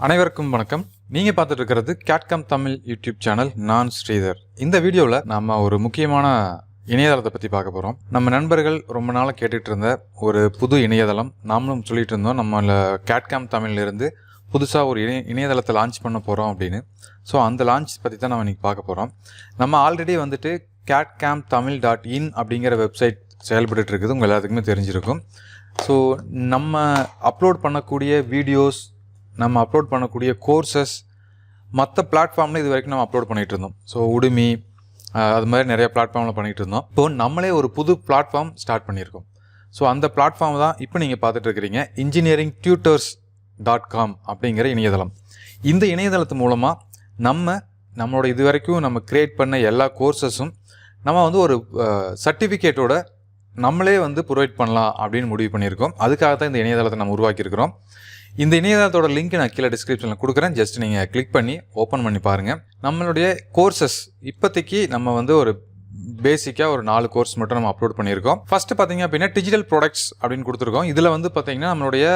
அனைவருக்கும் வணக்கம். நீங்க பார்த்துட்டு இருக்கிறது Cad Cam Tamil YouTube channel. நான் ஸ்ரீதர். இந்த வீடியோவில் நாம ஒரு முக்கியமான இணையதளத்தை பற்றி பார்க்க போகிறோம். நம்ம நண்பர்கள் ரொம்ப நாளாக கேட்டுட்டு இருந்த ஒரு புது இணையதளம். நாமளும் சொல்லிட்டு இருந்தோம் நம்ம Cad Cam Tamil இருந்து புதுசாக ஒரு இணையதளத்தை லான்ச் பண்ண போகிறோம் அப்படின்னு. ஸோ அந்த லான்ச் பற்றி தான் நம்ம இன்றைக்கி பார்க்க போகிறோம். நம்ம ஆல்ரெடி வந்துட்டு cadcamtamil.in அப்படிங்கிற வெப்சைட் செயல்பட்டு இருக்குது, உங்கள் எல்லாத்துக்குமே தெரிஞ்சிருக்கும். ஸோ நம்ம அப்லோட் பண்ணக்கூடிய வீடியோஸ், நம்ம அப்லோட் பண்ணக்கூடிய கோர்சஸ் மற்ற பிளாட்ஃபார்மில் இது வரைக்கும் நம்ம அப்லோட் பண்ணிகிட்டு இருந்தோம். ஸோ உடுமி அது மாதிரி நிறைய பிளாட்ஃபார்மில் பண்ணிகிட்டு இருந்தோம். இப்போது நம்மளே ஒரு புது பிளாட்ஃபார்ம் ஸ்டார்ட் பண்ணியிருக்கோம். ஸோ அந்த பிளாட்ஃபார்ம் தான் இப்போ நீங்கள் பார்த்துட்டு இருக்கிறீங்க, engineeringtutors.com அப்படிங்கிற இணையதளம். இந்த இணையதளத்து மூலமாக நம்மளோட இது வரைக்கும் நம்ம க்ரியேட் பண்ண எல்லா கோர்சஸும் நம்ம ஒரு சர்டிஃபிகேட்டோட நம்மளே ப்ரொவைட் பண்ணலாம் அப்படின்னு முடிவு பண்ணியிருக்கோம். அதுக்காக தான் இந்த இணையதளத்தை நம்ம உருவாக்கியிருக்கிறோம். இந்த இணையதளத்தோட லிங்க் நான் கீழே டிஸ்கிரிப்ஷனில் கொடுக்குறேன். ஜஸ்ட் நீங்கள் கிளிக் பண்ணி ஓப்பன் பண்ணி பாருங்கள். நம்மளுடைய கோர்சஸ் இப்போதைக்கு நம்ம ஒரு பேசிக்காக ஒரு 4 கோர்ஸ் மட்டும் நம்ம அப்லோட் பண்ணியிருக்கோம். ஃபஸ்ட்டு பார்த்தீங்க அப்படின்னா டிஜிட்டல் ப்ராடக்ட்ஸ் அப்படின்னு கொடுத்துருக்கோம். இதில் பார்த்தீங்கன்னா நம்மளுடைய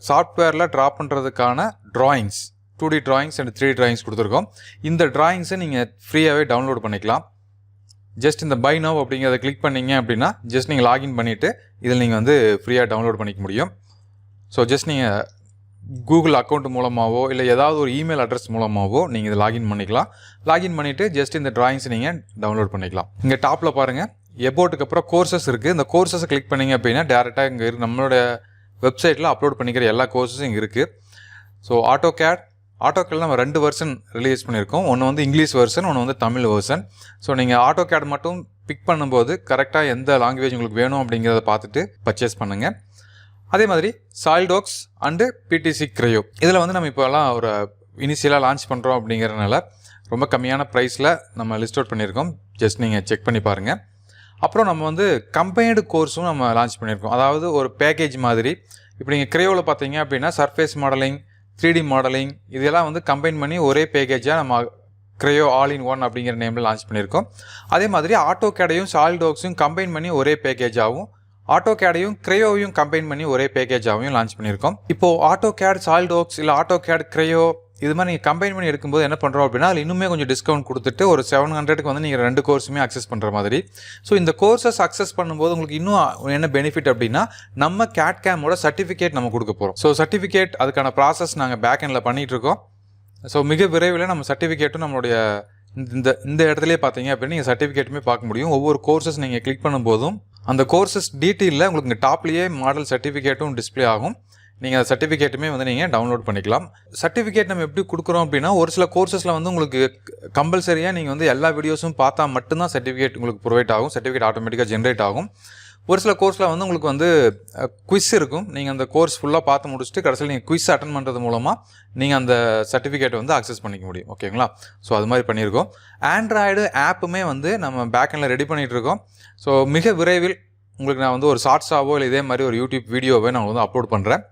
சாஃப்ட்வேரில் ட்ரா பண்ணுறதுக்கான drawings, 2D drawings and 3D drawings கொடுத்துருக்கோம். இந்த ட்ராயிங்ஸை நீங்கள் ஃப்ரீயாகவே டவுன்லோட் பண்ணிக்கலாம். ஜஸ்ட் இந்த பை நவ் அப்படிங்கிறத கிளிக் பண்ணிங்க அப்படின்னா ஜஸ்ட் நீங்கள் லாகின் பண்ணிவிட்டு இதில் நீங்கள் ஃப்ரீயாக டவுன்லோட் பண்ணிக்க முடியும். ஸோ ஜஸ்ட் நீங்கள் கூகுள் அக்கௌண்ட் மூலமாகவோ இல்லை ஏதாவது ஒரு இமெயில் அட்ரஸ் மூலமாகவோ நீங்கள் இதை லாகின் பண்ணிக்கலாம். லாகின் பண்ணிவிட்டு ஜஸ்ட் இந்த ட்ராயிங்ஸ் நீங்கள் டவுன்லோட் பண்ணிக்கலாம். இங்கே டாப்பில் பாருங்கள், எபோட்டுக்கு அப்புறம் கோர்சஸ் இருக்குது. இந்த கோர்சஸை கிளிக் பண்ணிங்க அப்படின்னா டேரெக்டாக இங்கே நம்மளோட வெப்சைட்டில் அப்லோட் பண்ணிக்கிற எல்லா கோர்ஸஸும் இங்கே இருக்குது. ஸோ ஆட்டோகேட் நம்ம 2 வெர்ஷன் ரிலீஸ் பண்ணியிருக்கோம். ஒன்று இங்கிலீஷ் வெர்ஷன், ஒன்று தமிழ் வெர்ஷன். ஸோ நீங்கள் ஆட்டோகேட் மட்டும் பிக் பண்ணும்போது கரெக்டாக எந்த லாங்குவேஜ் உங்களுக்கு வேணும் அப்படிங்கிறத பார்த்துட்டு பர்ச்சேஸ் பண்ணுங்கள். அதே மாதிரி சாலிடாக்ஸ் அண்டு பிடிசி கிரையோ இதில் நம்ம இப்போலாம் ஒரு இனிஷியலாக லான்ச் பண்ணுறோம் அப்படிங்கிறனால ரொம்ப கம்மியான ப்ரைஸில் நம்ம லிஸ்ட் அவுட் பண்ணியிருக்கோம். ஜஸ்ட் நீங்கள் செக் பண்ணி பாருங்கள். அப்புறம் நம்ம கம்பைன்டு கோர்ஸும் நம்ம லான்ச் பண்ணியிருக்கோம். அதாவது ஒரு பேக்கேஜ் மாதிரி. இப்போ நீங்கள் கிரையோவில் பார்த்தீங்க அப்படின்னா சர்ஃபேஸ் மாடலிங், 3D மாடலிங் இதெல்லாம் கம்பைன் பண்ணி ஒரே பேக்கேஜாக நம்ம கிரையோ ஆல் இன் ஒன் அப்படிங்கிற நேமில் லான்ச் பண்ணியிருக்கோம். அதே மாதிரி ஆட்டோகேடையும் சாலிடாக்ஸையும் கம்பைன் பண்ணி ஒரே பேக்கேஜாகவும், ஆட்டோகேடையும் கிரையோவையும் கம்பைன் பண்ணி ஒரே பேக்கேஜாகவும் லான்ச் பண்ணியிருக்கோம். இப்போது ஆட்டோகேட் சாலிடாக்ஸ் இல்லை ஆட்டோகேட் கிரையோ இது மாதிரி நீங்கள் கம்பைன் பண்ணி எடுக்கும்போது என்ன பண்ணுறோம் அப்படின்னா அதில் இன்னுமே கொஞ்சம் டிஸ்கவுண்ட் கொடுத்துட்டு ஒரு 700க்கு நீங்கள் 2 கோர்ஸுமே அக்சஸ் பண்ணுற மாதிரி. ஸோ இந்த கோர்ஸஸ் அக்சஸ் பண்ணும்போது உங்களுக்கு இன்னும் என்ன பெனிஃபிட் அப்படின்னா நம்ம Cad Camோட சர்டிஃபிகேட் நம்ம கொடுக்க போகிறோம். ஸோ சர்டிஃபிகேட் அதுக்கான ப்ராசஸ் நாங்கள் பேக்எண்டில் பண்ணிகிட்டு இருக்கோம். ஸோ மிக விரைவில் நம்ம சர்டிஃபிகேட்டும் நம்மளுடைய இந்த இடத்துலேயே பார்த்தீங்க அப்படின்னு நீங்கள் சர்டிஃபிகேட்டுமே பார்க்க முடியும். ஒவ்வொரு கோர்சஸ் நீங்கள் கிளிக் பண்ணும்போதும் அந்த கோர்சஸ் டீட்டெயிலில் உங்களுக்கு இங்கே டாப்லேயே மாடல் சர்டிஃபிகேட்டும் டிஸ்பிளே ஆகும். நீங்கள் அந்த சர்டிஃபிகேட்டுமே நீங்கள் டவுன்லோட் பண்ணிக்கலாம். சர்டிஃபிகேட் நம்ம எப்படி கொடுக்குறோம் அப்படின்னா ஒரு சில கோர்சஸில் உங்களுக்கு கம்பல்சரியாக நீங்கள் எல்லா வீடியோஸும் பார்த்தா மட்டும்தான் சர்டிஃபிகேட் உங்களுக்கு ப்ரொவைட் ஆகும். சர்டிஃபிகேட் ஆட்டோமேட்டிக்காக ஜென்ரேட் ஆகும். ஒரு சில கோர்ஸில் உங்களுக்கு குவிஸ் இருக்கும். நீங்கள் அந்த கோர்ஸ் ஃபுல்லாக பார்த்து முடிச்சுட்டு கடைசியில் நீங்கள் குவிஸ் அட்டன் பண்ணுறது மூலமாக நீங்கள் அந்த சர்டிஃபிகேட்டை அக்சஸ் பண்ணிக்க முடியும். ஓகேங்களா? ஸோ அது மாதிரி பண்ணியிருக்கோம். ஆண்ட்ராய்டு ஆப்புமே நம்ம பேக்கெண்டில் ரெடி பண்ணிகிட்டு இருக்கோம். ஸோ மிக விரைவில் உங்களுக்கு நான் ஒரு ஷார்ட்ஸாவோ இல்லை இதே மாதிரி ஒரு யூடியூப் வீடியோவே நான் அப்லோட் பண்ணுறேன்.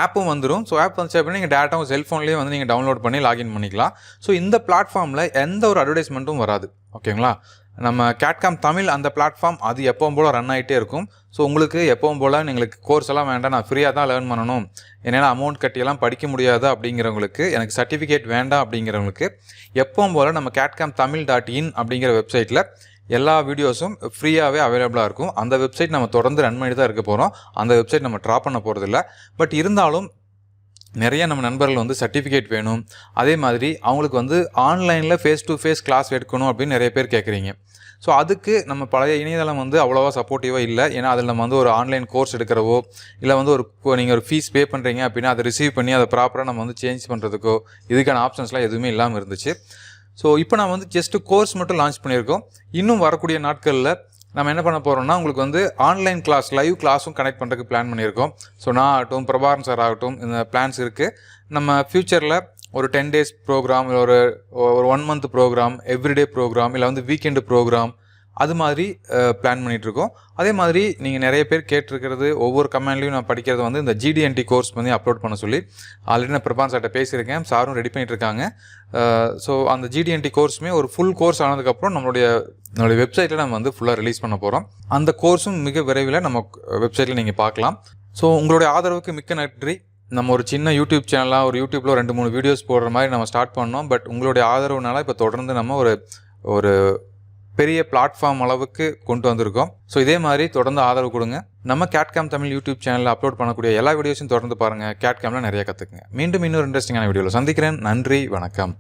ஆப்பும் வந்துடும். ஸோ ஆப் வந்துச்சு அப்படின்னா நீங்கள் டேரெக்டாக செல்ஃபோன்லேயே நீங்கள் டவுன்லோட் பண்ணி லாகின் பண்ணிக்கலாம். ஸோ இந்த பிளாட்ஃபார்மில் எந்த ஒரு அட்வர்டைஸ்மெண்ட்டும் வராது. ஓகேங்களா? நம்ம Cad Cam Tamil அந்த பிளாட்ஃபார்ம் அது எப்பவும் போல் ரன் ஆகிட்டே இருக்கும். ஸோ உங்களுக்கு எப்பவும் போல் எங்களுக்கு கோர்ஸ் எல்லாம் வேண்டாம், நான் ஃப்ரீயாக தான் லேர்ன் பண்ணணும், என்னால் அமௌண்ட் கட்டியெல்லாம் படிக்க முடியாது அப்படிங்கிறவங்களுக்கு, எனக்கு சர்டிஃபிகேட் வேண்டாம் அப்படிங்கிறவங்களுக்கு எப்பவும் போல் நம்ம cadcamtamil.in அப்படிங்கிற வெப்சைட்டில் எல்லா வீடியோஸும் ஃப்ரீயாகவே அவைலபிளாக இருக்கும். அந்த வெப்சைட் நம்ம தொடர்ந்து ரன் பண்ணி தான் இருக்க போகிறோம். அந்த வெப்சைட் நம்ம ட்ராப் பண்ண போகிறதில்ல. பட் இருந்தாலும் நிறைய நம்ம நண்பர்கள் சர்டிஃபிகேட் வேணும், அதே மாதிரி அவங்களுக்கு ஆன்லைனில் ஃபேஸ் டு ஃபேஸ் கிளாஸ் எடுக்கணும் அப்படின்னு நிறைய பேர் கேட்குறீங்க. ஸோ அதுக்கு நம்ம பழைய இணையதளம் அவ்வளோவா சப்போர்ட்டிவாக இல்லை. ஏன்னா அதில் நம்ம ஒரு ஆன்லைன் கோர்ஸ் எடுக்கிறவோ இல்லை நீங்கள் ஒரு ஃபீஸ் பே பண்ணுறீங்க அப்படின்னா அதை ரிசீவ் பண்ணி அதை ப்ராப்பராக நம்ம சேஞ்ச் பண்ணுறதுக்கோ இதுக்கான ஆப்ஷன்ஸ்லாம் எதுவுமே இல்லாமல் இருந்துச்சு. ஸோ இப்போ நான் ஜஸ்ட்டு கோர்ஸ் மட்டும் லான்ச் பண்ணியிருக்கோம். இன்னும் வரக்கூடிய நாட்களில் நம்ம என்ன பண்ண போகிறோம்னா உங்களுக்கு ஆன்லைன் கிளாஸ், லைவ் கிளாஸும் கனெக்ட் பண்ணுறதுக்கு பிளான் பண்ணியிருக்கோம். ஸோ நான் ஆகட்டும், பிரபாகரன் சார் ஆகட்டும், இந்த பிளான்ஸ் இருக்குது. நம்ம ஃப்யூச்சரில் ஒரு 10 days ப்ரோக்ராம், ஒரு 1 month ப்ரோக்ராம், எவ்ரிடே ப்ரோக்ராம், இல்லை வீக்கெண்டு ப்ரோக்ராம், அது மாதிரி பிளான் பண்ணிகிட்ருக்கோம். அதே மாதிரி நீங்கள் நிறைய பேர் கேட்டிருக்கிறது, ஒவ்வொரு கமெண்ட்லையும் நான் படிக்கிறது இந்த GDNT கோர்ஸ் அப்லோட் பண்ண சொல்லி ஆல்ரெடி நான் பிரபாகரன் சார்கிட்ட பேசியிருக்கேன். சாரும் ரெடி பண்ணிகிட்ருக்காங்க. ஸோ அந்த GDNT கோர்ஸுமே ஒரு ஃபுல் கோர்ஸ் ஆனதுக்கப்புறம் நம்மளுடைய வெப்சைட்டில் நம்ம ஃபுல்லாக ரிலீஸ் பண்ண போகிறோம். அந்த கோர்ஸும் மிக விரைவில் நம்ம வெப்சைட்டில் நீங்கள் பார்க்கலாம். ஸோ உங்களுடைய ஆதரவுக்கு மிக்க நன்றி. நம்ம ஒரு சின்ன யூடியூப் சேனலாக ஒரு யூடியூப்பில் 2-3 வீடியோஸ் போடுற மாதிரி நம்ம ஸ்டார்ட் பண்ணோம். பட் உங்களுடைய ஆதரவுனால இப்போ தொடர்ந்து நம்ம ஒரு பெரிய பிளாட்ஃபார்ம் அளவுக்கு கொண்டு வந்திருக்கோம். ஸோ இதே மாதிரி தொடர்ந்து ஆதரவு கொடுங்க. நம்ம கேட் கேம் தமிழ் யூடியூப் சேனலில் அப்லோட் பண்ணக்கூடிய எல்லா வீடியோஸும் தொடர்ந்து பாருங்கள். கேட் கேமில் நிறைய கற்றுக்குங்க. மீண்டும் இன்னொரு இன்ட்ரெஸ்டிங்கான வீடியோவில் சந்திக்கிறேன். நன்றி, வணக்கம்.